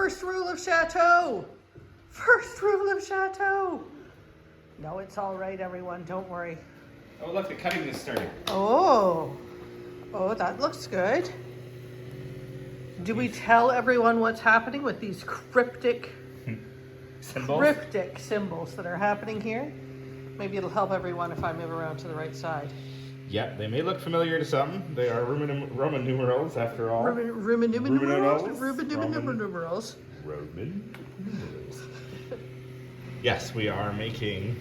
First rule of Chateau. First rule of Chateau. No, it's all right, everyone. Don't worry. Oh, look, the cutting is starting. Oh, that looks good. Do we tell everyone what's happening with these cryptic symbols that are happening here? Maybe it'll help everyone if I move around to the right side. Yeah, they may look familiar to some. They are Roman numerals, after all. Roman numerals. Yes, we are making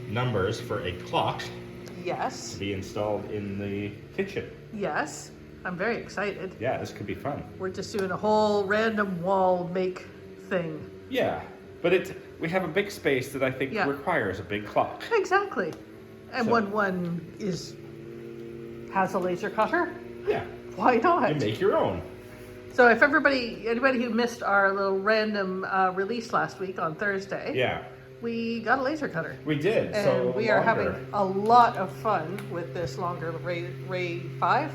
numbers for a clock. Yes. To be installed in the kitchen. Yes. I'm very excited. Yeah, this could be fun. We're just doing a whole random wall make thing. Yeah, but we have a big space that I think requires a big clock. Exactly. And when one has a laser cutter, yeah, why not? You make your own. So if anybody who missed our little random release last week on Thursday, we got a laser cutter. We did. And we are having a lot of fun with this longer Ray 5.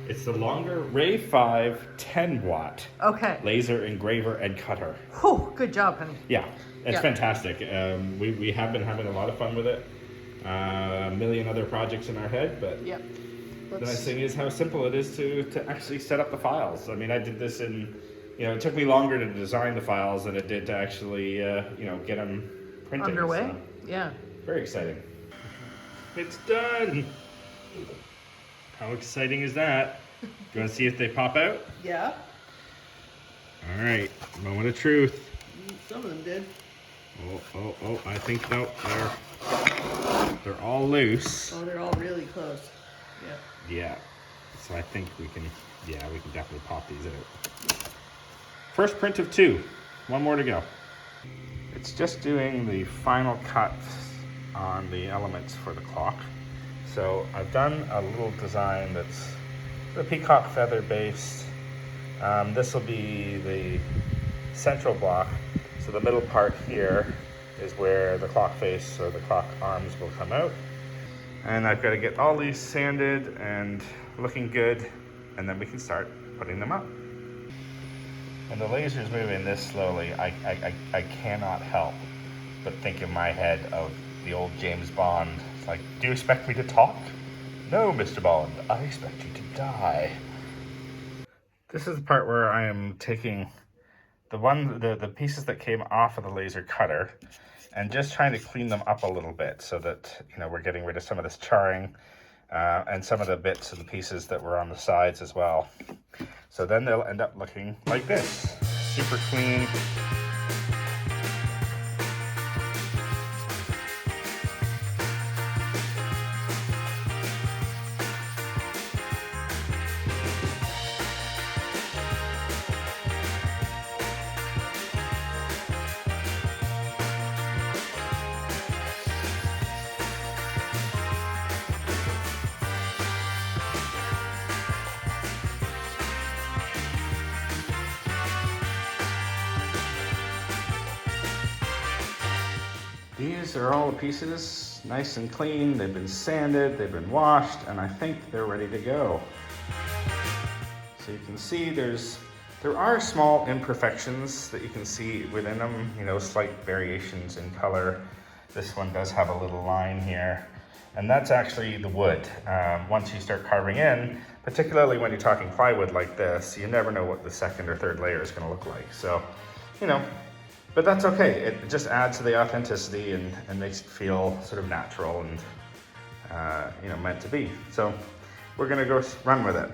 It's the longer Ray 5 10 watt. Okay. Laser engraver and cutter. Whew, good job, honey. Yeah, it's fantastic. We have been having a lot of fun with it. A million other projects in our head, but the nice thing is how simple it is to actually set up the files. I mean, I did this in, it took me longer to design the files than it did to actually, get them printing. Underway, so. Yeah. Very exciting. It's done. How exciting is that? Do you want to see if they pop out? Yeah. All right, moment of truth. Some of them did. Oh, I think, no, they're all loose. Oh, they're all really close. Yeah, so I think we can definitely pop these out. First print of 2, one more to go. It's just doing the final cuts on the elements for the clock. So I've done a little design that's the peacock feather based. This will be the central block. So the middle part here is where the clock face or the clock arms will come out. And I've got to get all these sanded and looking good, and then we can start putting them up. When the laser's moving this slowly, I cannot help but think in my head of the old James Bond. It's like, do you expect me to talk? No, Mr. Bond, I expect you to die. This is the part where I am taking the pieces that came off of the laser cutter and just trying to clean them up a little bit so that, we're getting rid of some of this charring and some of the bits and the pieces that were on the sides as well. So then they'll end up looking like this, super clean. These are all the pieces, nice and clean. They've been sanded, they've been washed, and I think they're ready to go. So you can see there are small imperfections that you can see within them, slight variations in color. This one does have a little line here, and that's actually the wood. Once you start carving in, particularly when you're talking plywood like this, you never know what the second or third layer is going to look like. So, but that's okay. It just adds to the authenticity and makes it feel sort of natural and, meant to be. So we're gonna go run with it.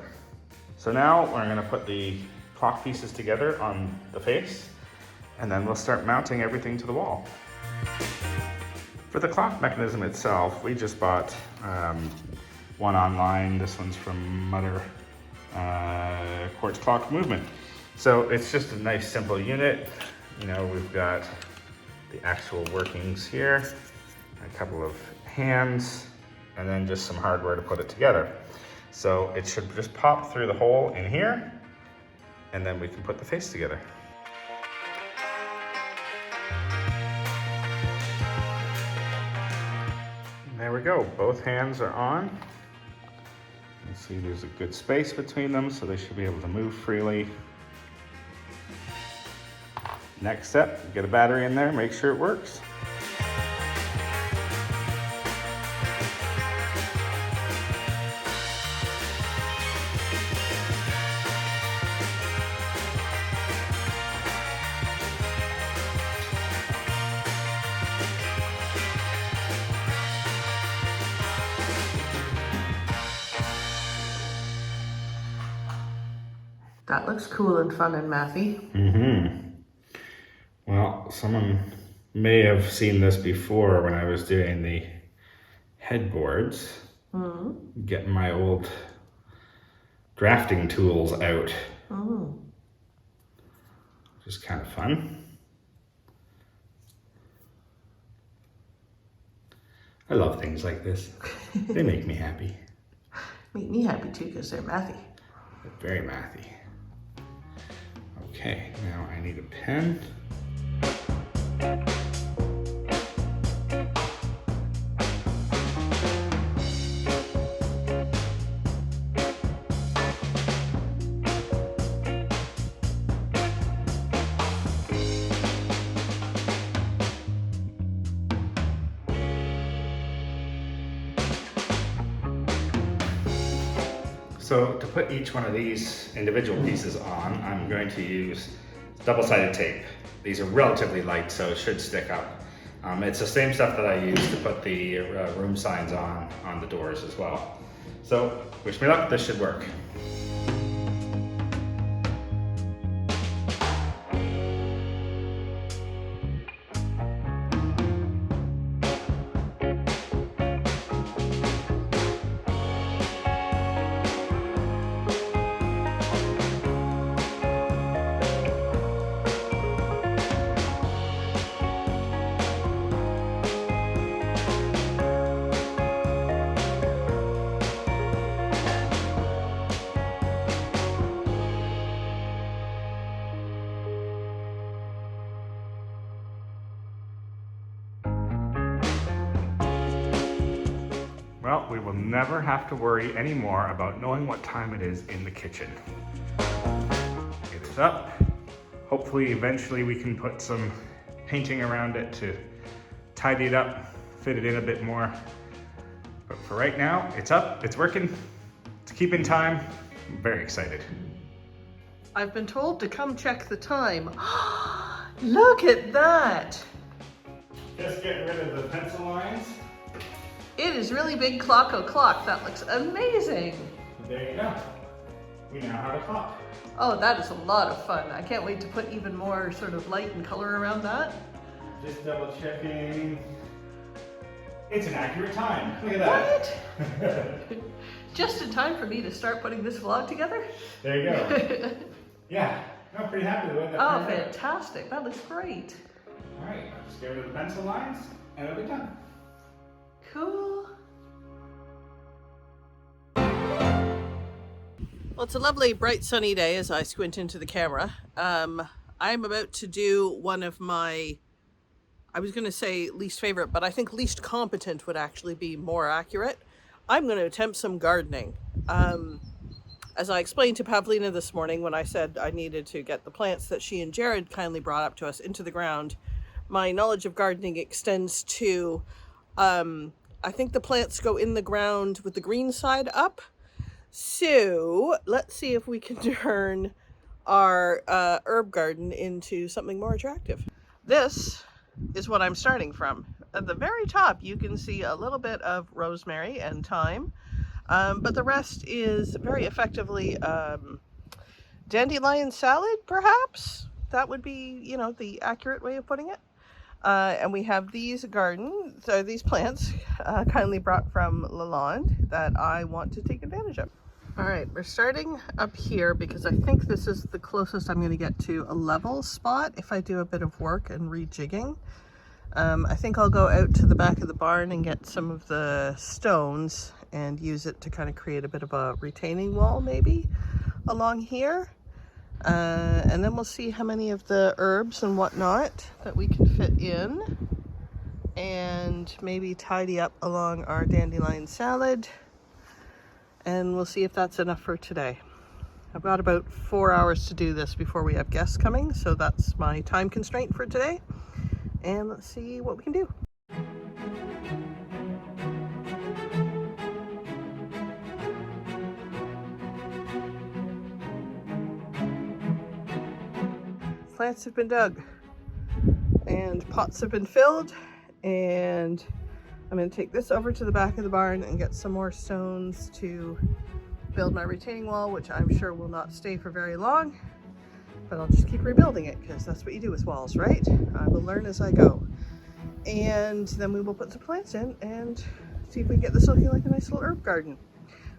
So now we're gonna put the clock pieces together on the face, and then we'll start mounting everything to the wall. For the clock mechanism itself, we just bought one online. This one's from Manor Quartz Clock Movement. So it's just a nice simple unit. We've got the actual workings here, a couple of hands, and then just some hardware to put it together. So it should just pop through the hole in here, and then we can put the face together. And there we go, both hands are on. You see there's a good space between them, so they should be able to move freely. Next step, get a battery in there, make sure it works. That looks cool and fun and mathy. Mm-hmm. Well, someone may have seen this before when I was doing the headboards. Getting my old drafting tools out. Which is kind of fun. I love things like this. They make me happy. Make me happy too, because they're mathy. They're very mathy. Okay, now I need a pen. So to put each one of these individual pieces on, I'm going to use double-sided tape. These are relatively light, so it should stick up. It's the same stuff that I use to put the room signs on the doors as well. So wish me luck, this should work. Well, we will never have to worry anymore about knowing what time it is in the kitchen. It is up. Hopefully, eventually we can put some painting around it to tidy it up, fit it in a bit more. But for right now, it's up, it's working, it's keeping time. I'm very excited. I've been told to come check the time. Look at that! Just get rid of the pencil lines. It is really big clock o'clock. That looks amazing. There you go. We now have a clock. Oh, that is a lot of fun. I can't wait to put even more sort of light and color around that. Just double checking. It's an accurate time. Look at that. What? Just in time for me to start putting this vlog together? There you go. Yeah, I'm pretty happy with the way that Oh, turned out. fantastic. That looks great. All right, just get rid of the pencil lines and it'll be done. Cool. Well, it's a lovely, bright, sunny day as I squint into the camera. I'm about to do one of my, I was going to say least favorite, but I think least competent would actually be more accurate. I'm going to attempt some gardening. As I explained to Pavlina this morning when I said I needed to get the plants that she and Jared kindly brought up to us into the ground, my knowledge of gardening extends to, I think the plants go in the ground with the green side up. So let's see if we can turn our herb garden into something more attractive. This is what I'm starting from. At the very top, you can see a little bit of rosemary and thyme, but the rest is very effectively dandelion salad, perhaps? That would be, you know, the accurate way of putting it. And we have these these plants kindly brought from Lalonde that I want to take advantage of. All right, we're starting up here because I think this is the closest I'm going to get to a level spot if I do a bit of work and rejigging. I think I'll go out to the back of the barn and get some of the stones and use it to kind of create a bit of a retaining wall maybe along here. And then we'll see how many of the herbs and whatnot that we can fit in and maybe tidy up along our dandelion salad, and we'll see if that's enough for today. I've got about 4 hours to do this before we have guests coming, so that's my time constraint for today. And let's see what we can do. Plants have been dug and pots have been filled, and I'm going to take this over to the back of the barn and get some more stones to build my retaining wall, which I'm sure will not stay for very long, but I'll just keep rebuilding it because that's what you do with walls, right? I will learn as I go. And then we will put some plants in and see if we can get this looking like a nice little herb garden.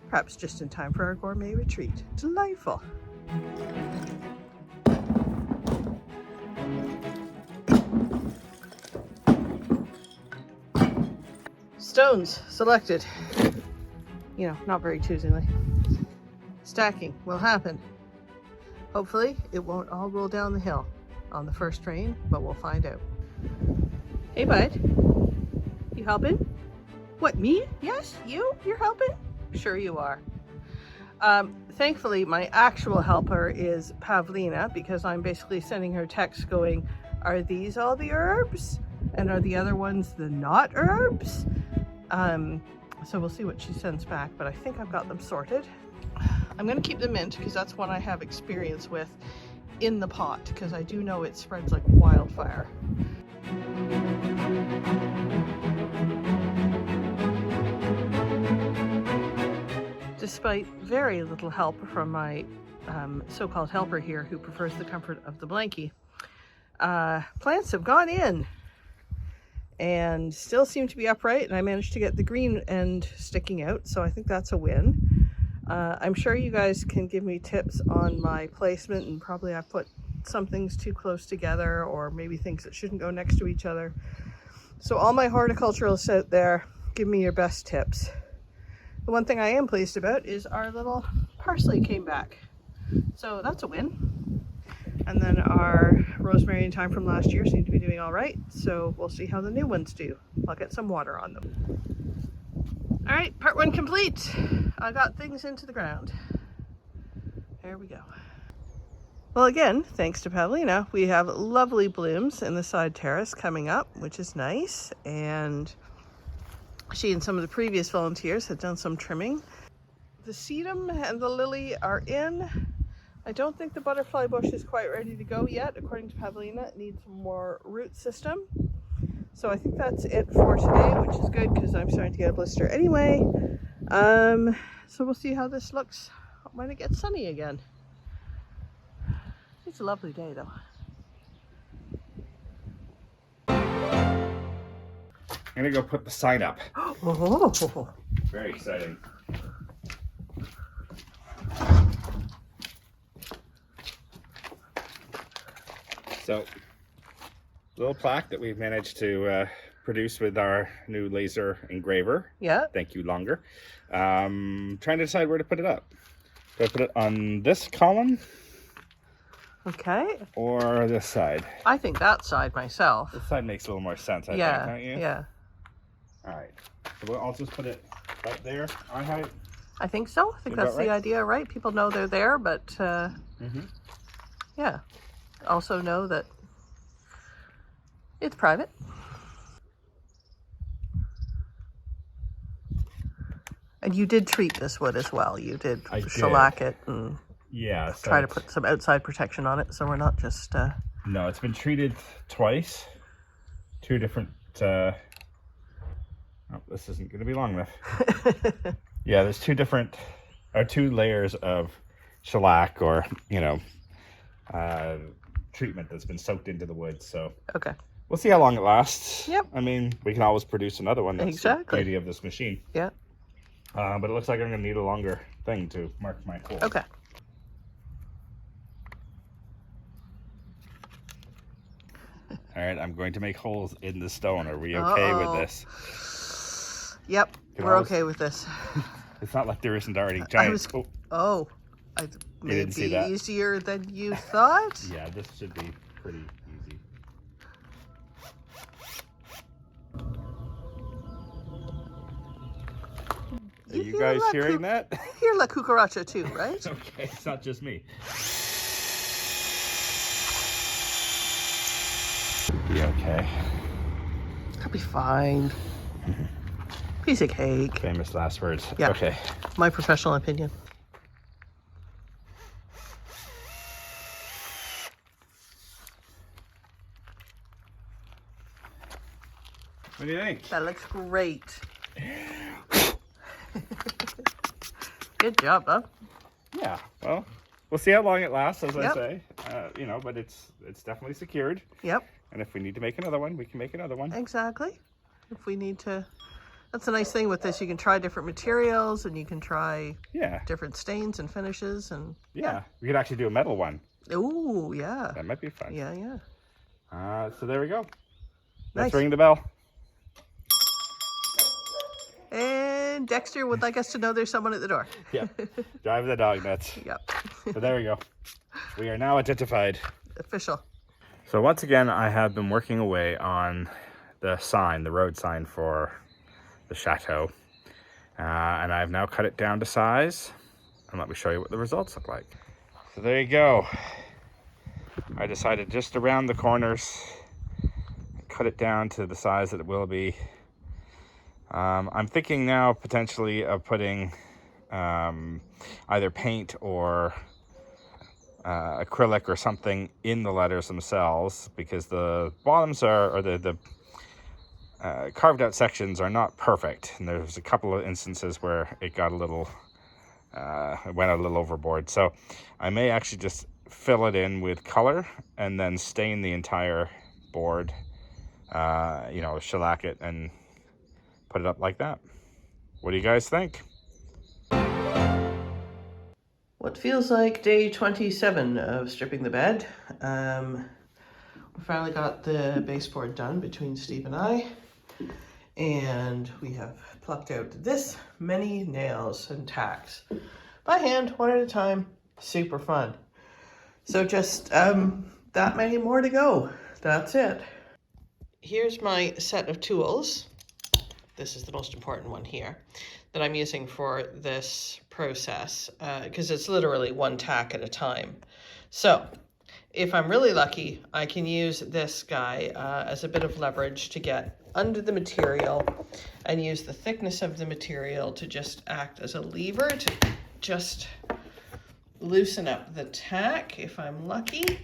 Perhaps just in time for our gourmet retreat. Delightful. Stones selected. You know, not very choosingly. Stacking will happen. Hopefully it won't all roll down the hill on the first rain, but we'll find out. Hey bud, you helping? What, me? Yes, you? You're helping? Sure you are. Thankfully my actual helper is Pavlina, because I'm basically sending her texts going, are these all the herbs? And are the other ones the not herbs? So we'll see what she sends back, but I think I've got them sorted. I'm going to keep the mint because that's one I have experience with in the pot, because I do know it spreads like wildfire. Despite very little help from my so-called helper here, who prefers the comfort of the blankie, plants have gone in and still seem to be upright, and I managed to get the green end sticking out, so I think that's a win. I'm sure you guys can give me tips on my placement, and probably I've put some things too close together, or maybe things that shouldn't go next to each other. So all my horticulturalists out there, give me your best tips. The one thing I am pleased about is our little parsley came back, so that's a win. And then our rosemary and thyme from last year seem to be doing all right, so we'll see how the new ones do. I'll get some water on them. All right, part one complete. I got things into the ground. There we go. Well, again, thanks to Pavlina, we have lovely blooms in the side terrace coming up, which is nice. And she and some of the previous volunteers had done some trimming. The sedum and the lily are in. I don't think the butterfly bush is quite ready to go yet. According to Pavlina, it needs more root system. So I think that's it for today, which is good because I'm starting to get a blister anyway. So we'll see how this looks when it gets sunny again. It's a lovely day though. I'm gonna go put the sign up. Oh. Very exciting. So, little plaque that we've managed to produce with our new laser engraver. Yeah. Thank you, Longer. Trying to decide where to put it up. Do I put it on this column? Okay. Or this side? I think that side myself. This side makes a little more sense, I think, don't you? Yeah. Alright. So I'll just put it right there, eye height. I think so. I think that's the idea, right? People know they're there, but yeah. Also know that it's private. And you did treat this wood as well. You did shellac it and try to put some outside protection on it, so we're not just... No, it's been treated twice. Two different... Oh, this isn't going to be long enough. Yeah, there's two layers of shellac or, treatment that's been soaked into the wood. So okay, we'll see how long it lasts. Yep. I mean, we can always produce another one. That's exactly the beauty of this machine. Yeah. But it looks like I'm going to need a longer thing to mark my hole. Okay. All right, I'm going to make holes in the stone. Are we okay with this? Yep, we're okay with this. It's not like there isn't already giant... Maybe easier than you thought? Yeah, this should be pretty easy. you guys hearing that? Hear la cucaracha too, right? Okay, it's not just me. Be okay. I'll be fine. Piece of cake. Famous last words. Yeah. Okay. My professional opinion. What do you think? That looks great. Good job, huh? Yeah. Well, we'll see how long it lasts, as I Yep. say. You know, but it's definitely secured. Yep, And if we need to make another one, we can make another one. exactly. If we need to. That's a nice thing with this. You can try different materials and you can try Yeah. different stains and finishes and Yeah. We could actually do a metal one. ooh, yeah. That might be fun. Yeah, yeah. So there we go. Nice. Let's ring the bell. And Dexter would like us to know there's someone at the door. Yeah. Drive the dog nuts. Yep. So there we go. We are now identified. Official. So once again, I have been working away on the sign, the road sign for the chateau. And I've now cut it down to size. And let me show you what the results look like. So there you go. I decided just around the corners, cut it down to the size that it will be. I'm thinking now potentially of putting either paint or acrylic or something in the letters themselves, because the bottoms are, or the carved out sections are not perfect, and there's a couple of instances where it got a little it went a little overboard. So I may actually just fill it in with color and then stain the entire board, you know, shellac it and put it up like that. What do you guys think? What feels like day 27 of stripping the bed. We finally got the baseboard done between Steve and I. And we have plucked out this many nails and tacks. By hand, one at a time. Super fun. So just that many more to go. That's it. Here's my set of tools. This is the most important one here that I'm using for this process because it's literally one tack at a time. So if I'm really lucky, I can use this guy as a bit of leverage to get under the material and use the thickness of the material to just act as a lever to just loosen up the tack if I'm lucky.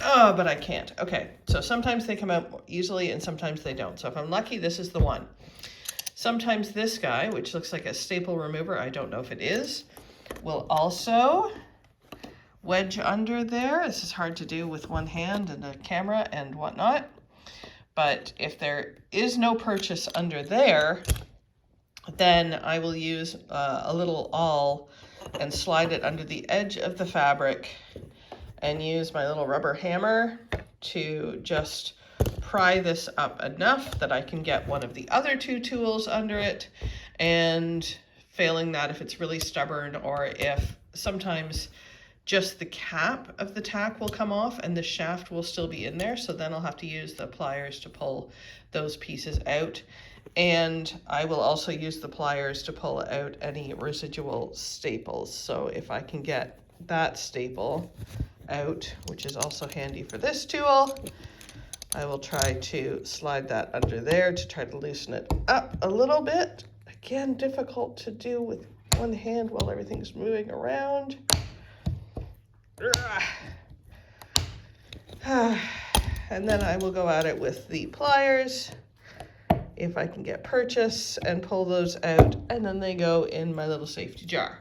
Oh, but I can't. Okay, so sometimes they come out easily and sometimes they don't. So if I'm lucky, this is the one. Sometimes this guy, which looks like a staple remover, I don't know if it is, will also wedge under there. This is hard to do with one hand and a camera and whatnot. But if there is no purchase under there, then I will use a little awl and slide it under the edge of the fabric and use my little rubber hammer to just pry this up enough that I can get one of the other two tools under it. And failing that, if it's really stubborn or if sometimes just the cap of the tack will come off and the shaft will still be in there. So then I'll have to use the pliers to pull those pieces out. And I will also use the pliers to pull out any residual staples. So if I can get that staple out, which is also handy for this tool, I will try to slide that under there to try to loosen it up a little bit. Again, difficult to do with one hand while everything's moving around. And then I will go at it with the pliers, if I can get purchase, and pull those out, and then they go in my little safety jar.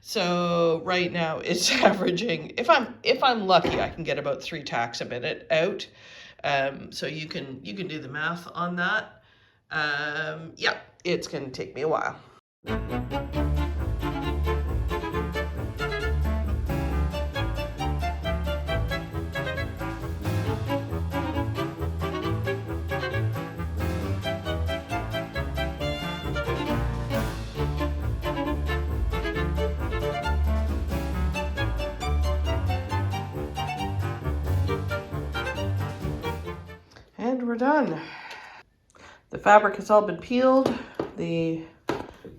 So right now it's averaging, if I'm lucky, I can get about 3 tacks a minute out. So you can do the math on that. Yeah, it's gonna take me a while. And we're done. The fabric has all been peeled. The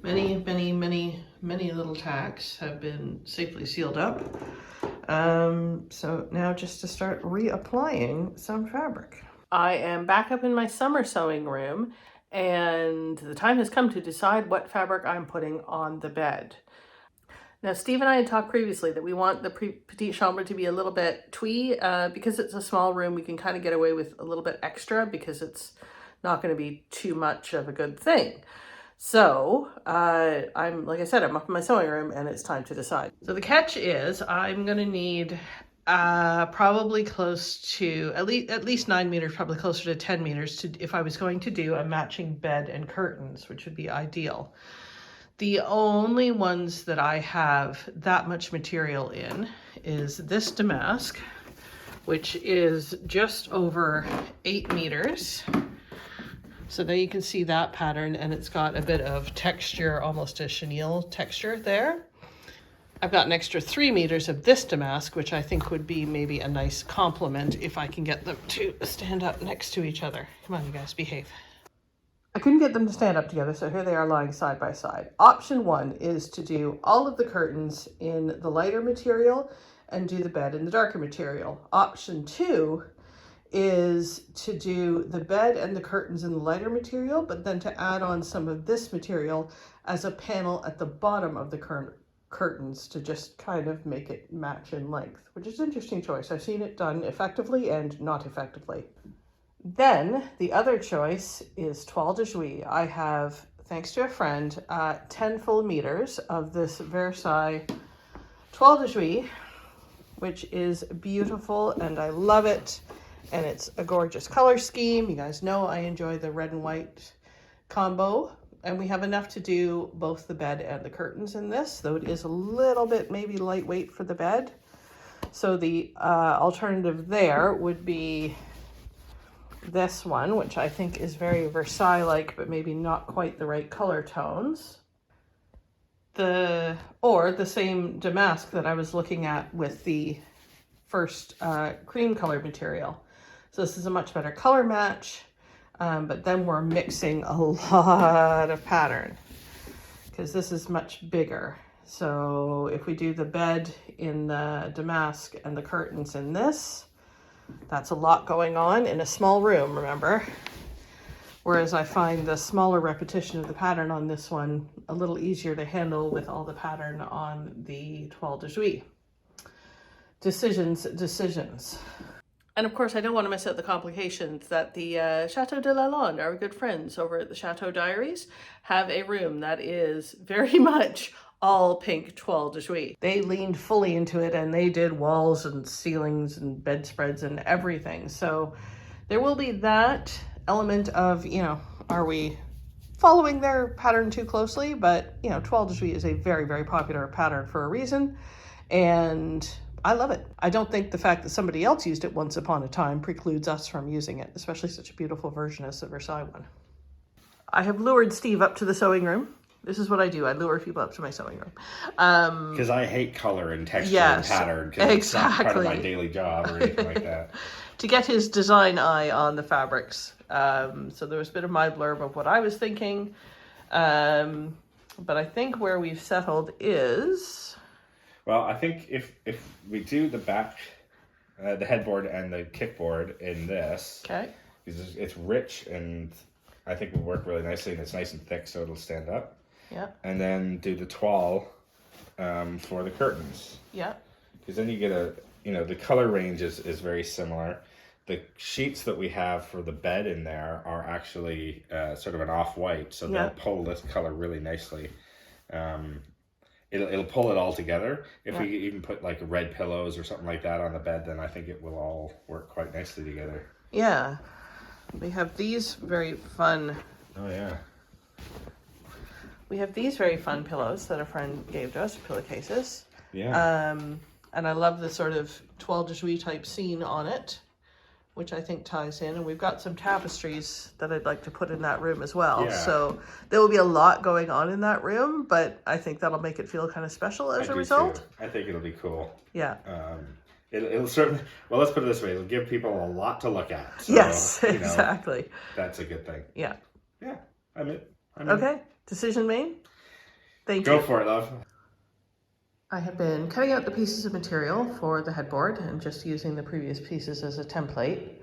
Many little tacks have been safely sealed up. So now just to start reapplying some fabric. I am back up in my summer sewing room, and the time has come to decide what fabric I'm putting on the bed. Now, Steve and I had talked previously that we want the petite chambre to be a little bit twee. Because it's a small room, we can kind of get away with a little bit extra because it's not going to be too much of a good thing. So like I said, I'm up in my sewing room and it's time to decide. So the catch is I'm going to need probably close to at least 9 meters, probably closer to 10 meters if I was going to do a matching bed and curtains, which would be ideal. The only ones that I have that much material in is this damask, which is just over 8 meters. So there you can see that pattern, and it's got a bit of texture, almost a chenille texture there. I've got an extra 3 meters of this damask, which I think would be maybe a nice complement if I can get them to stand up next to each other. Come on, you guys, behave. I couldn't get them to stand up together, so here they are lying side by side. Option 1 is to do all of the curtains in the lighter material and do the bed in the darker material. Option 2 is to do the bed and the curtains in the lighter material, but then to add on some of this material as a panel at the bottom of the curtains to just kind of make it match in length, which is an interesting choice. I've seen it done effectively and not effectively. Then the other choice is toile de Jouy. I have, thanks to a friend, 10 full meters of this Versailles toile de Jouy, which is beautiful and I love it. And it's a gorgeous color scheme. You guys know I enjoy the red and white combo. And we have enough to do both the bed and the curtains in this, though it is a little bit maybe lightweight for the bed. So the alternative there would be this one, which I think is very Versailles-like, but maybe not quite the right color tones. Or the same damask that I was looking at with the first cream colored material. So this is a much better color match, but then we're mixing a lot of pattern because this is much bigger. So if we do the bed in the damask and the curtains in this, that's a lot going on in a small room, remember? Whereas I find the smaller repetition of the pattern on this one a little easier to handle with all the pattern on the toile de Jouy. Decisions. And of course, I don't want to miss out the complications that the Château de Lalande, our good friends over at the Chateau Diaries, have a room that is very much all pink toile de Jouy. They leaned fully into it and they did walls and ceilings and bedspreads and everything. So there will be that element of, are we following their pattern too closely? But, toile de Jouy is a very, very popular pattern for a reason. And I love it. I don't think the fact that somebody else used it once upon a time precludes us from using it, especially such a beautiful version as the Versailles one. I have lured Steve up to the sewing room. This is what I do. I lure people up to my sewing room. Because I hate color and texture and pattern. Because it's not part of my daily job or anything like that. To get his design eye on the fabrics. So there was a bit of my blurb of what I was thinking. But I think where we've settled is... Well, I think if we do the back, the headboard and the kickboard in this... Okay. Because it's rich and I think will work really nicely and it's nice and thick so it'll stand up. Yeah. And then do the toile for the curtains. Yeah. Because then you get the color range is very similar. The sheets that we have for the bed in there are actually sort of an off-white, so they'll pull this color really nicely. It'll pull it all together. If we even put like red pillows or something like that on the bed, then I think it will all work quite nicely together. Yeah. We have these very fun... Oh, yeah. We have these very fun pillows that a friend gave to us, pillowcases. Yeah. And I love the sort of toile de Jouy type scene on it, which I think ties in. And we've got some tapestries that I'd like to put in that room as well. Yeah. So there will be a lot going on in that room, but I think that'll make it feel kind of special as a result. Too. I think it'll be cool. Yeah. It'll certainly, well, let's put it this way. It'll give people a lot to look at. So, yes, exactly. That's a good thing. Yeah. Yeah, I'm in. Okay. Decision made? Thank you. Go for it, love. I have been cutting out the pieces of material for the headboard and just using the previous pieces as a template.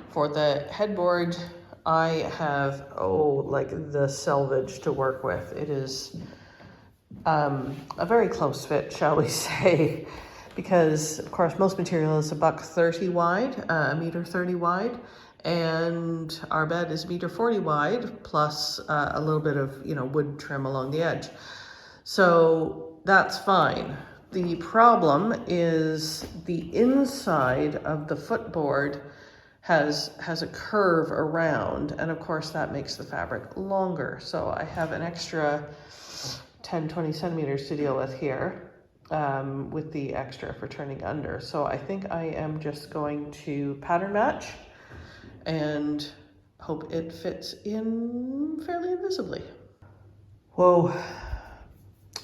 For the headboard, I have, like the selvage to work with. It is a very close fit, shall we say, because of course most material is $1.30 wide, $1.30 wide, and our bed is $1.40 wide, plus a little bit of wood trim along the edge. So that's fine. The problem is the inside of the footboard has a curve around, and of course that makes the fabric longer. So I have an extra 10-20 centimeters to deal with here, with the extra for turning under. So I think I am just going to pattern match and hope it fits in fairly invisibly. Whoa.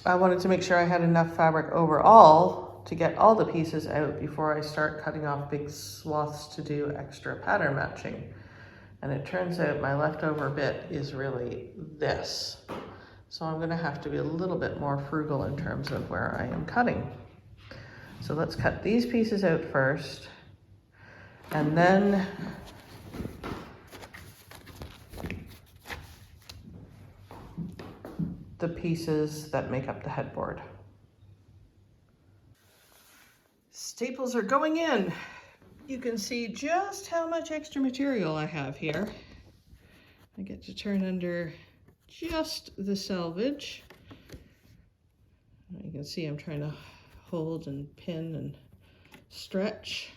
I wanted to make sure I had enough fabric overall to get all the pieces out before I start cutting off big swaths to do extra pattern matching. And it turns out my leftover bit is really this. So I'm gonna have to be a little bit more frugal in terms of where I am cutting. So let's cut these pieces out first, and then the pieces that make up the headboard. Staples are going in. You can see just how much extra material I have here. I get to turn under just the selvage. You can see I'm trying to hold and pin and stretch,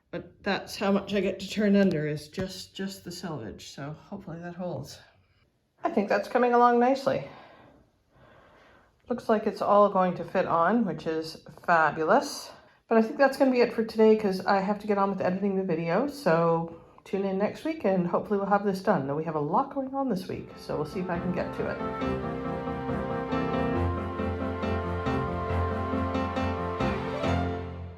but that's how much I get to turn under, is just the selvage. So hopefully that holds. I think that's coming along nicely. Looks like it's all going to fit on, which is fabulous. But I think that's going to be it for today because I have to get on with editing the video. So tune in next week and hopefully we'll have this done. Now we have a lot going on this week, so we'll see if I can get to it.